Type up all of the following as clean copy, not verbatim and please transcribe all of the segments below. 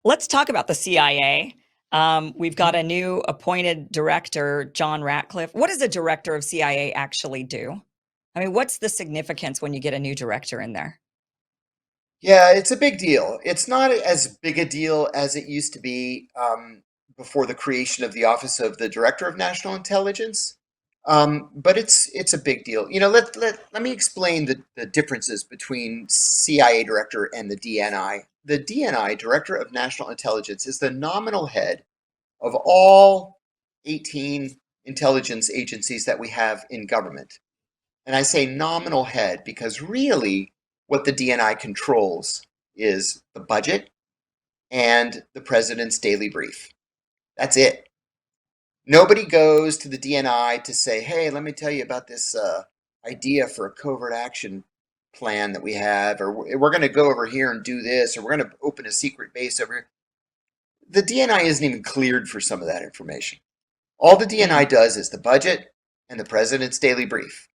Let's talk about the CIA. We've got a new appointed director, John Ratcliffe. What does a director of CIA actually do? I mean, what's the significance when you get a new director in there? Yeah, it's a big deal. It's not as big a deal as it used to be before the creation of the Office of the Director of National Intelligence. But it's a big deal. Let me explain the differences between CIA director and the DNI. The DNI, Director of National Intelligence, is the nominal head of all 18 intelligence agencies that we have in government. And I say nominal head because really what the DNI controls is the budget and the president's daily brief. That's it. Nobody goes to the DNI to say, hey, let me tell you about this idea for a covert action plan that we have, or we're going to go over here and do this, or we're going to open a secret base over here. The DNI isn't even cleared for some of that information. All the DNI Mm. does is the budget and the president's daily brief.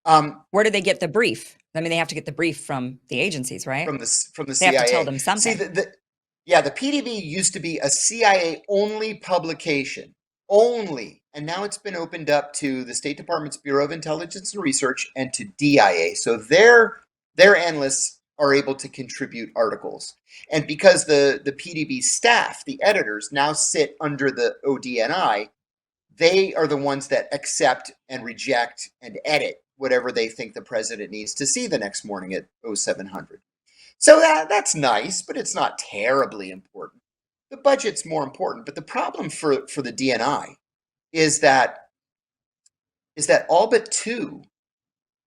Um, Where do they get the brief? I mean, they have to get the brief from the agencies, right? from the They have to tell CIA. them See, something. the PDB used to be a CIA only publication, only, and now it's been opened up to the State Department's Bureau of Intelligence and Research and to DIA. So their analysts are able to contribute articles, and because the PDB staff, the editors, now sit under the ODNI, they are the ones that accept and reject and edit whatever they think the president needs to see the next morning at 0700. So that's nice, but it's not terribly important. The budget's more important. But the problem for the DNI is that all but two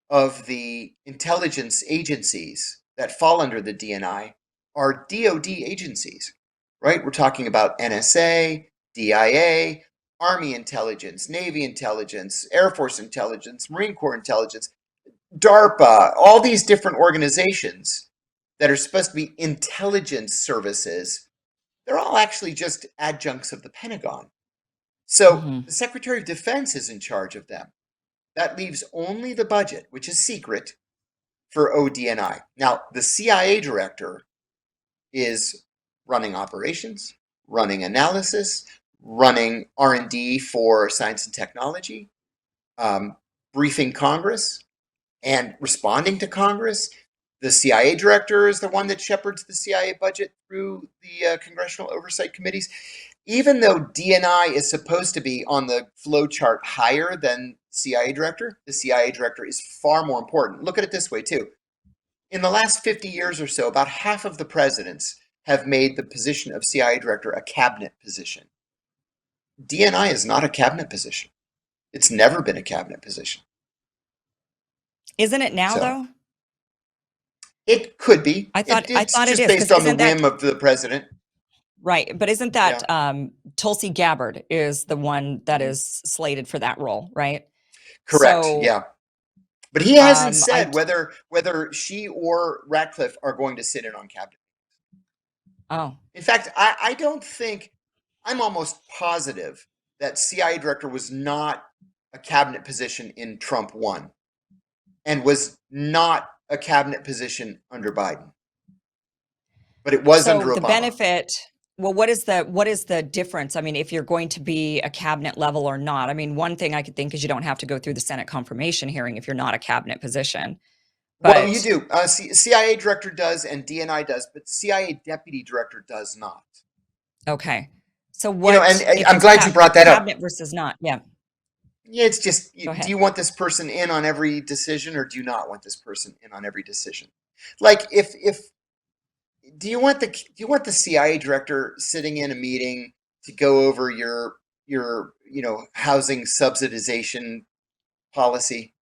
of the intelligence agencies that fall under the DNI are DoD agencies, right? We're talking about NSA, DIA, Army intelligence, Navy intelligence, Air Force intelligence, Marine Corps intelligence, DARPA, all these different organizations that are supposed to be intelligence services, they're all actually just adjuncts of the Pentagon. So Hmm. the Secretary of Defense is in charge of them. That leaves only the budget, which is secret, for ODNI. Now, the CIA director is running operations, running analysis, running R&D for science and technology, um, briefing Congress, and responding to Congress. The CIA director is the one that shepherds the CIA budget through the congressional oversight committees. Even though DNI is supposed to be on the flow chart higher than CIA director, the CIA director is far more important. Look at it this way, too. In the last 50 years or so, about half of the presidents have made the position of CIA director a cabinet position. DNI is not a cabinet position. It's never been a cabinet position. Isn't it now, So though? it could be. I It's thought it just is based because on the isn't that whim of the president. right? But isn't Yeah. that Tulsi Gabbard is the one that Mhm. is slated for that role, right? Correct. So Yeah. But he hasn't I said whether she or Ratcliffe are going to sit in on cabinet. oh In fact, I don't think, I'm almost positive that CIA director was not a cabinet position in Trump 1 and was not a cabinet position under Biden, but it was so under the Obama. benefit. Well, what is the difference? I mean, if you're going to be a cabinet level or not. I mean, one thing I could think is you don't have to go through the Senate confirmation hearing if you're not a cabinet position. Well, you But do. CIA director does and DNI does, but CIA deputy director does not. okay. So And what if I'm it's glad you brought that up. cabinet versus not? Yeah, Yeah, it's just, go do ahead. you want this person in on every decision or do you not want this person in on every decision? Like if do you want the CIA director sitting in a meeting to go over your housing subsidization policy,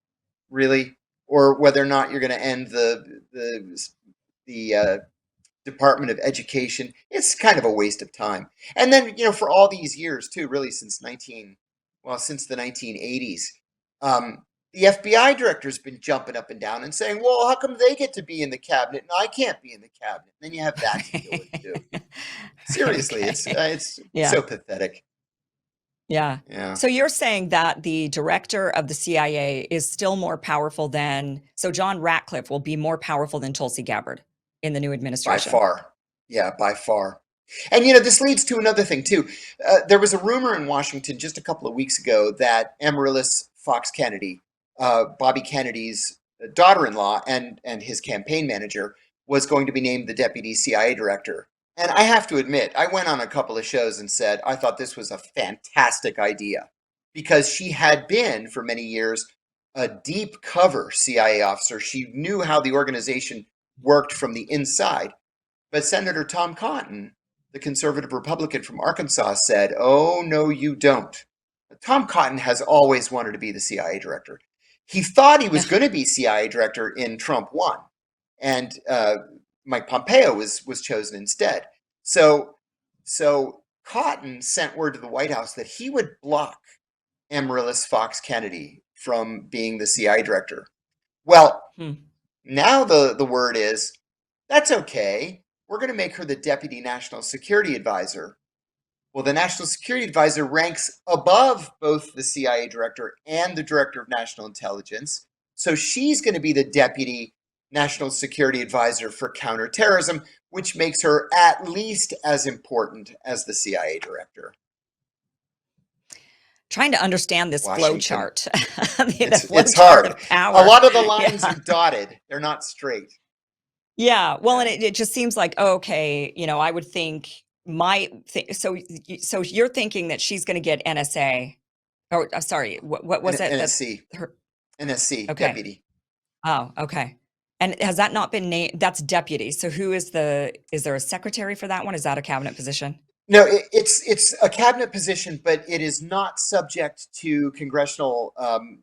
really, or whether or not you're going to end the Department of Education? It's kind of a waste of time. And then for all these years too, really since the 1980s, um, the FBI director's been jumping up and down and saying, "Well, how come they get to be in the cabinet and I can't be in the cabinet?" And then you have that to deal with too. Seriously, Okay. it's Yeah. so pathetic. Yeah. Yeah, So you're saying that the director of the CIA is still more powerful than, so John Ratcliffe will be more powerful than Tulsi Gabbard in the new by administration. far. Yeah, by far. And this leads to another thing too. There was a rumor in Washington just a couple of weeks ago that Amaryllis Fox Kennedy, Bobby Kennedy's daughter-in-law and his campaign manager, was going to be named the deputy CIA director. And I have to admit, I went on a couple of shows and said I thought this was a fantastic idea, because she had been for many years a deep cover CIA officer. She knew how the organization worked from the inside. But Senator Tom Cotton, the conservative Republican from Arkansas, said, "Oh, no, you don't." Tom Cotton has always wanted to be the CIA director. He thought he was going to be CIA director in Trump 1, and Mike Pompeo was chosen instead. So Cotton sent word to the White House that he would block Amaryllis Fox Kennedy from being the CIA director. Well, now the word is, that's okay. We're going to make her the Deputy National Security Advisor. Well, the National Security Advisor ranks above both the CIA Director and the Director of National Intelligence. So she's going to be the Deputy National Security Advisor for Counterterrorism, which makes her at least as important as the CIA Director. Trying to understand this flow chart. It's hard. A lot of the lines are dotted. They're not straight. Yeah. Well, and it just seems like, okay, I would think so you're thinking that she's going to get NSA, or sorry, what was it? NSC. NSC, okay. Deputy. Oh, okay. And has that not been named? That's deputy. So who is there a secretary for that one? Is that a cabinet position? No, it's a cabinet position, but it is not subject to congressional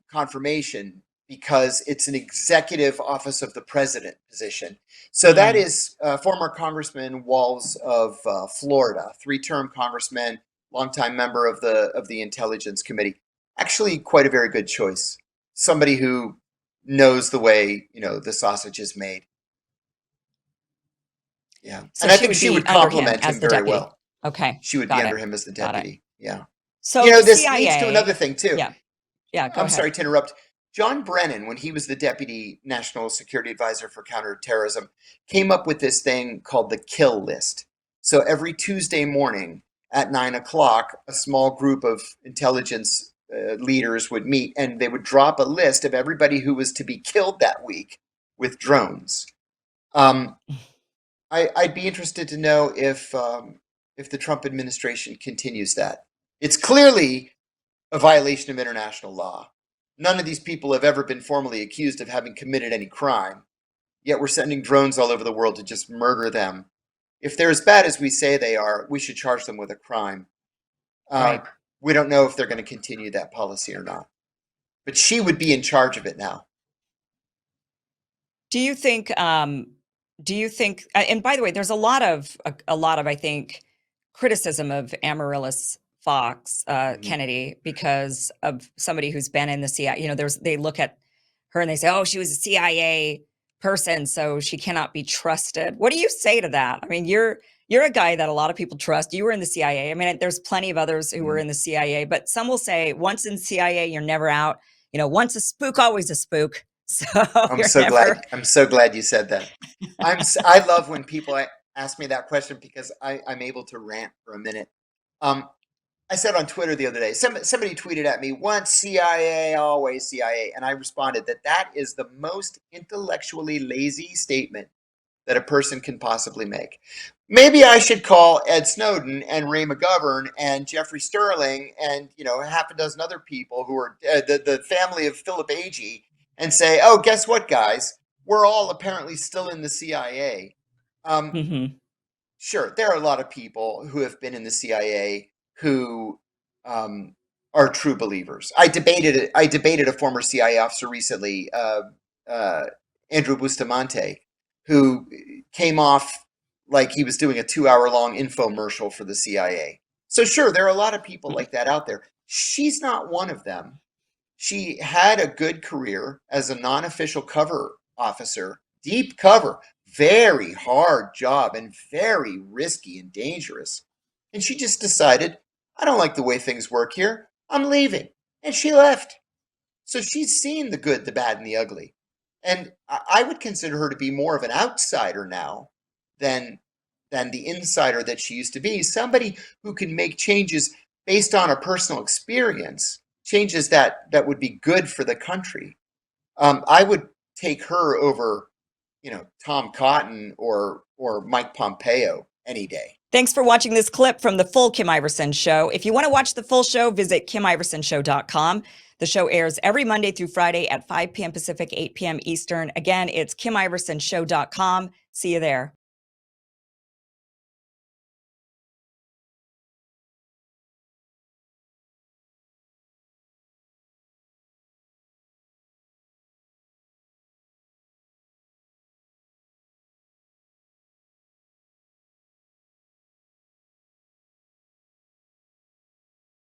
confirmation, because it's an executive office of the president position. So that is former Congressman Walz of Florida, 3-term congressman, longtime member of the Intelligence Committee. Actually, quite a very good choice. Somebody who knows the way the sausage is made. Yeah, so and I think she would complement him very well. Okay. She would be under him as the deputy. Yeah. So this CIA, leads to another thing too. Yeah. Yeah. I'm sorry to interrupt. John Brennan, when he was the Deputy National Security Advisor for Counterterrorism, came up with this thing called the kill list. So every Tuesday morning at 9:00, a small group of intelligence leaders would meet, and they would drop a list of everybody who was to be killed that week with drones. I'd be interested to know if the Trump administration continues that. It's clearly a violation of international law. None of these people have ever been formally accused of having committed any crime, yet we're sending drones all over the world to just murder them. If they're as bad as we say they are, we should charge them with a crime. Right. We don't know if they're going to continue that policy or not. But she would be in charge of it now. Do you think, and by the way, there's a lot of, I think, criticism of Amaryllis Fox Kennedy because of somebody who's been in the CIA. They look at her and they say, "Oh, she was a CIA person, so she cannot be trusted." What do you say to that? I mean, you're a guy that a lot of people trust. You were in the CIA. I mean, there's plenty of others who were in the CIA, but some will say, once in CIA, you're never out. Once a spook, always a spook. So I'm so glad you said that. I love when people ask me that question, because I'm able to rant for a minute. I said on Twitter the other day, somebody tweeted at me, "Once CIA, always CIA." And I responded that is the most intellectually lazy statement that a person can possibly make. Maybe I should call Ed Snowden and Ray McGovern and Jeffrey Sterling and half a dozen other people who are the family of Philip Agee, and say, "Oh, guess what, guys? We're all apparently still in the CIA." Sure, there are a lot of people who have been in the CIA who are true believers. I debated a former CIA officer recently, Andrew Bustamante, who came off like he was doing a 2-hour-long infomercial for the CIA. So sure, there are a lot of people like that out there. She's not one of them. She had a good career as a non-official cover officer, deep cover, very hard job and very risky and dangerous. And she just decided, "I don't like the way things work here. I'm leaving." And she left. So she's seen the good, the bad, and the ugly. And I would consider her to be more of an outsider now than than the insider that she used to be. Somebody who can make changes based on a personal experience, changes that would be good for the country. I would take her over, Tom Cotton or Mike Pompeo any day. Thanks for watching this clip from the full Kim Iverson Show. If you want to watch the full show, visit KimIversonShow.com. The show airs every Monday through Friday at 5 p.m. Pacific, 8 p.m. Eastern. Again, it's KimIversonShow.com. See you there.